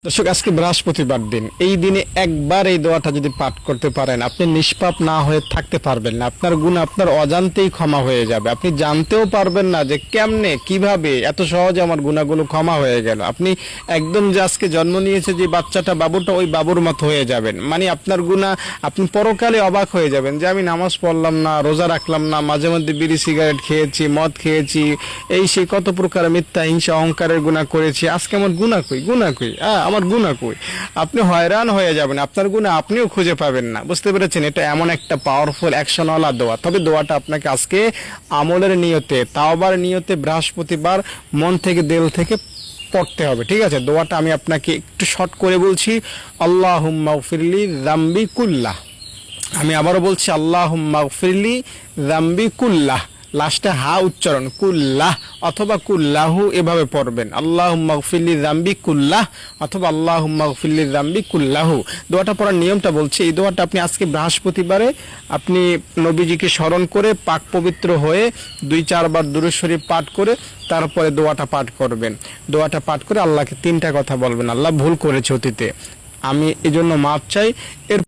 দর্শক, আজকে বৃহস্পতিবার দিন। এই দিনে একবার এই দোয়াটা যদি পাঠ করতে পারেন, আপনি নিষ্পাপ না হয়ে থাকতে পারবেন না। আপনার গুনাহ আপনার অজান্তেই ক্ষমা হয়ে যাবে। আপনি জানতেও পারবেন না যে কেমনে কিভাবে এত সহজে আমার গুনাহগুলো ক্ষমা হয়ে গেল। আপনি একদম যে আজকে জন্ম নিয়েছে যে বাচ্চাটা, বাবুটা, ওই বাবুর মতো হয়ে যাবেন। মানে আপনার গুনাহ আপনি পরকালে অবাক হয়ে যাবেন যে আমি নামাজ পড়লাম না, রোজা রাখলাম না, মাঝে মধ্যে বিড়ি সিগারেট খেয়েছি, মদ খেয়েছি, এই সেই কত প্রকার মিথ্যা, হিংসা, অহংকারের গুনাহ করেছি। আজকে আমার গুনাহ কই, গুনাহ কই, আমার গুনাহ কই। আপনি হয়রান হয়ে যাবেন, আপনার গুনাহ আপনিও খুঁজে পাবেন না। বুঝতে পেরেছেন? এটা এমন একটা পাওয়ারফুল অ্যাকশনওয়ালা দোয়া। তবে দোয়াটা আপনাকে আজকে আমলের নিয়তে, তাওবার নিয়তে, বৃহস্পতিবার মন থেকে, দিল থেকে পড়তে হবে। ঠিক আছে? দোয়াটা আমি আপনাকে একটু শর্ট করে বলছি। আল্লাহুম্মা গফিরলি যামবি কুল্লাহ। আমি আবারও বলছি, আল্লাহুম্মা গফিরলি যামবি কুল্লাহ। লাস্টে হা উচ্চারণ, কুল্লাহ অথবা কুল্লাহু এভাবে পড়বেন। আল্লাহুম্মা গফিরলি যামবি কুল্লাহ অথবা আল্লাহুম্মা গফিরলি যামবি কুল্লাহু। দোয়াটা পড়ার নিয়মটা বলছি। এই দোয়াটা আপনি আজকে বৃহস্পতিবারে আপনি নবীজিকে স্মরণ করে পাক পবিত্র হয়ে 2-4 বার দুরূদ শরীফ পাঠ করে তারপরে দোয়াটা পাঠ করবেন। দোয়াটা পাঠ করে আল্লাহকে 3টা কথা বলবেন, আল্লাহ ভুল করেছে অতীতে, আমি এজন্য মাপ চাই। এর